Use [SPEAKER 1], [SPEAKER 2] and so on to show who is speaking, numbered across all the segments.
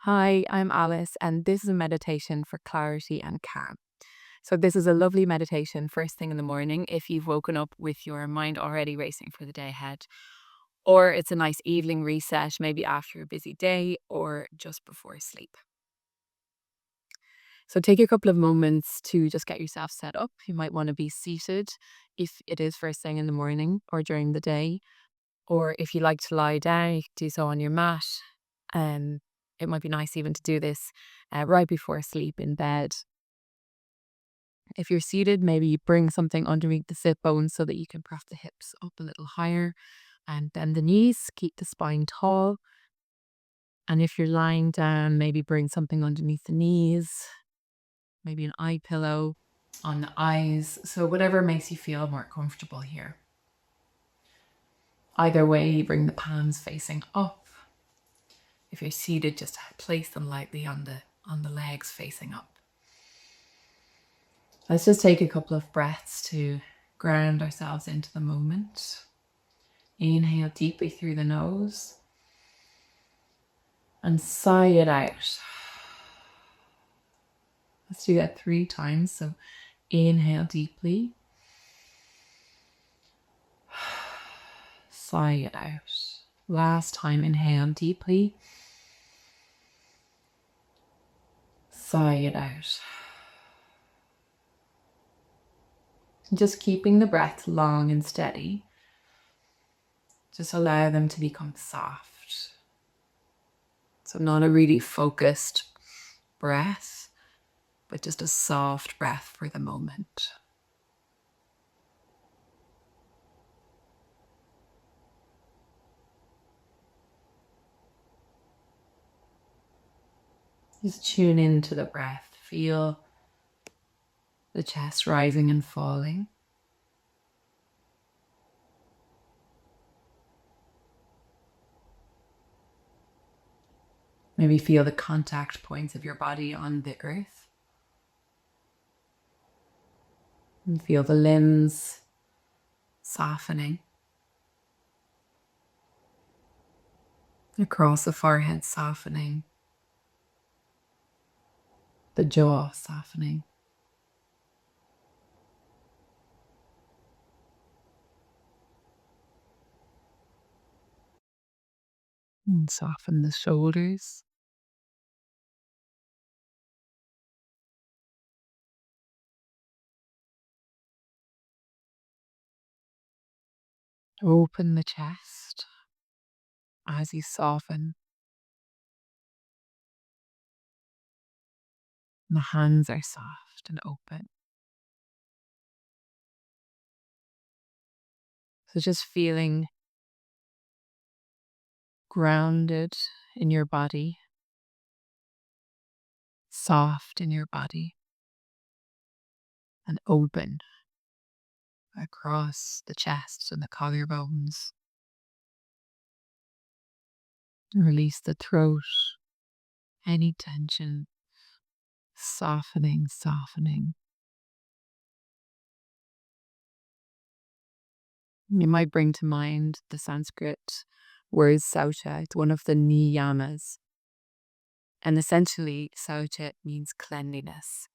[SPEAKER 1] Hi, I'm Alice, and this is a meditation for clarity and calm. So, this is a lovely meditation first thing in the morning if you've woken up with your mind already racing for the day ahead. Or it's a nice evening reset, maybe after a busy day or just before sleep. So, take a couple of moments to just get yourself set up. You might want to be seated if it is first thing in the morning or during the day. Or if you like to lie down, you can do so on your mat. Um, it might be nice even to do this right before sleep in bed. If you're seated, maybe you bring something underneath the sit bones so that you can press the hips up a little higher and bend the knees, keep the spine tall. And if you're lying down, maybe bring something underneath the knees, maybe an eye pillow on the eyes. So, whatever makes you feel more comfortable here. Either way, you bring the palms facing up. If you're seated, just place them lightly on the legs facing up. Let's just take a couple of breaths to ground ourselves into the moment. Inhale deeply through the nose and sigh it out. Let's do that 3 times. So inhale deeply, sigh it out. Last time, inhale deeply, sigh it out. Just keeping the breath long and steady. Just allow them to become soft. So not a really focused breath, but just a soft breath for the moment. Just tune into the breath. Feel the chest rising and falling. Maybe feel the contact points of your body on the earth. And feel the limbs softening. Across the forehead softening. The jaw softening. And soften the shoulders. Open the chest as you soften. The hands are soft and open. So just feeling grounded in your body, soft in your body, and open across the chest and the collarbones. Release the throat, any tension, softening, softening. You might bring to mind the Sanskrit word saucha. It's one of the niyamas. And essentially, saucha means cleanliness.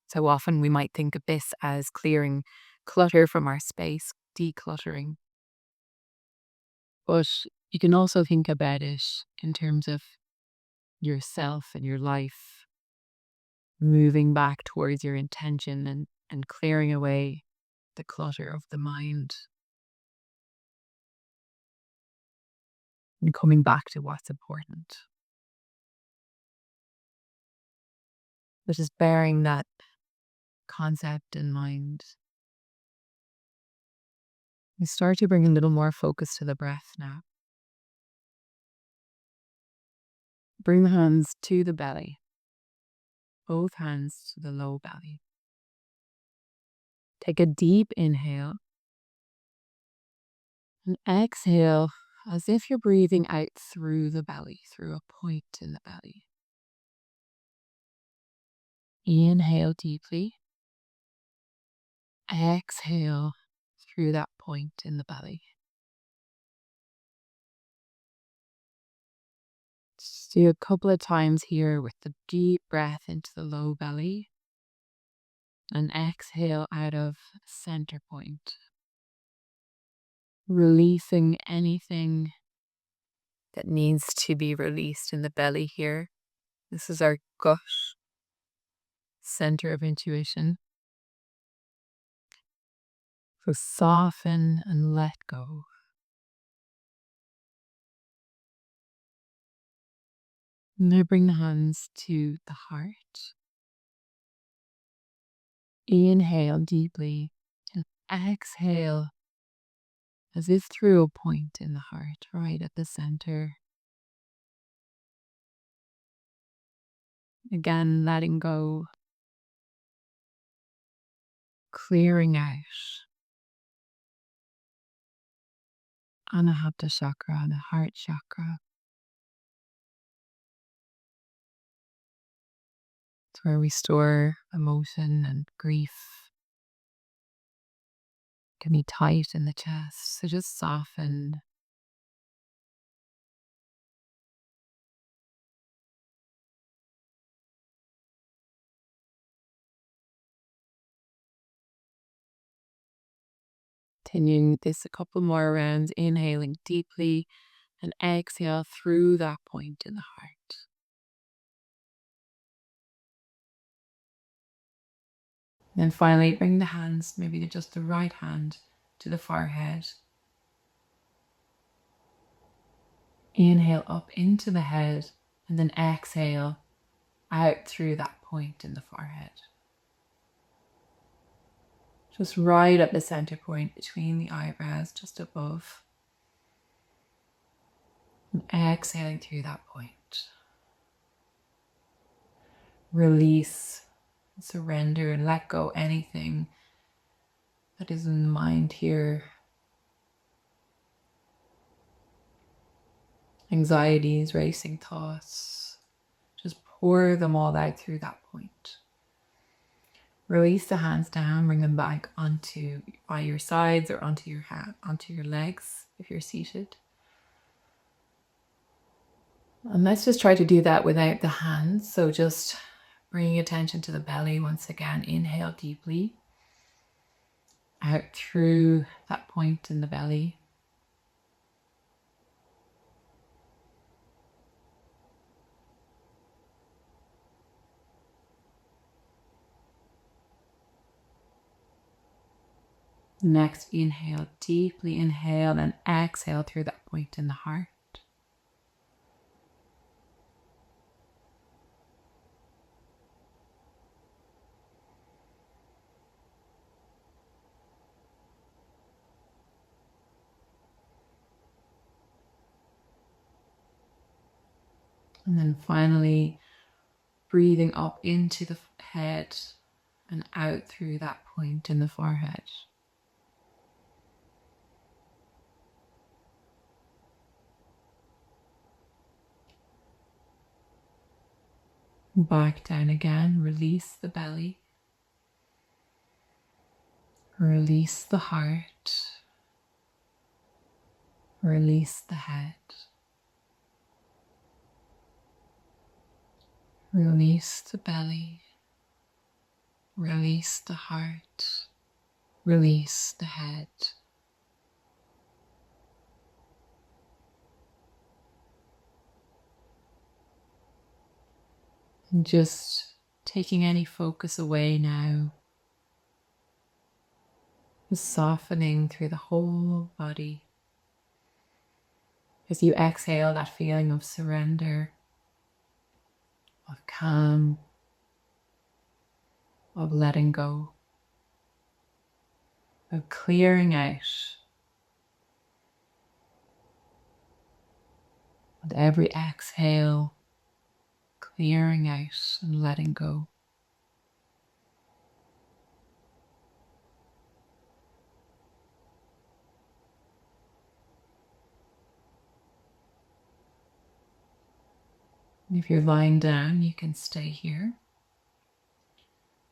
[SPEAKER 1] So often we might think of this as clearing clutter from our space, decluttering. But you can also think about it in terms of yourself and your life, moving back towards your intention and clearing away the clutter of the mind and coming back to what's important. But just bearing that concept in mind, you start to bring a little more focus to the breath now. Bring the hands to the belly, both hands to the low belly. Take a deep inhale and exhale as if you're breathing out through the belly, through a point in the belly. Inhale deeply. Exhale through that point in the belly. Just do a couple of times here with the deep breath into the low belly and exhale out of center point. Releasing anything that needs to be released in the belly here. This is our gut, center of intuition. So soften and let go. Now bring the hands to the heart. Inhale deeply and exhale as if through a point in the heart, right at the center. Again, letting go, clearing out. Anahata chakra, the heart chakra. It's where we store emotion and grief. It can be tight in the chest, so just soften. Continuing this a couple more rounds, inhaling deeply and exhale through that point in the heart. Then finally, bring the hands, maybe just the right hand, to the forehead. Inhale up into the head and then exhale out through that point in the forehead. Just right at the center point between the eyebrows, just above. And exhaling through that point. Release, surrender, and let go anything that is in the mind here. Anxieties, racing thoughts. Just pour them all out through that point. Release the hands down, bring them back onto by your sides or onto your legs if you're seated. And let's just try to do that without the hands. So just bringing attention to the belly once again. Inhale deeply out through that point in the belly. Next, inhale deeply, inhale and exhale through that point in the heart. And then finally, breathing up into the head and out through that point in the forehead. Back down again, release the belly, release the heart, release the head, release the belly, release the heart, release the head. And just taking any focus away now. Just softening through the whole body. As you exhale, that feeling of surrender, of calm, of letting go, of clearing out. With every exhale, clearing out and letting go. And if you're lying down, you can stay here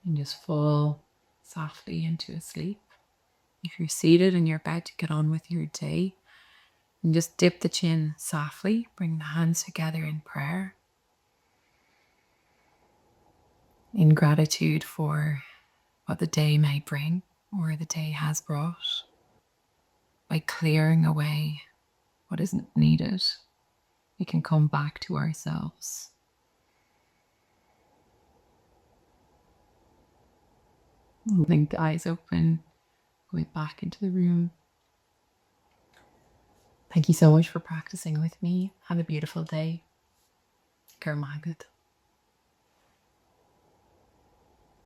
[SPEAKER 1] and just fall softly into a sleep. If you're seated and you're about to get on with your day, And just dip the chin softly, bring the hands together in prayer. In gratitude for what the day may bring or the day has brought. By clearing away what isn't needed, we can come back to ourselves. Blink the eyes open, go back into the room. Thank you so much for practicing with me. Have a beautiful day. Gur Magat.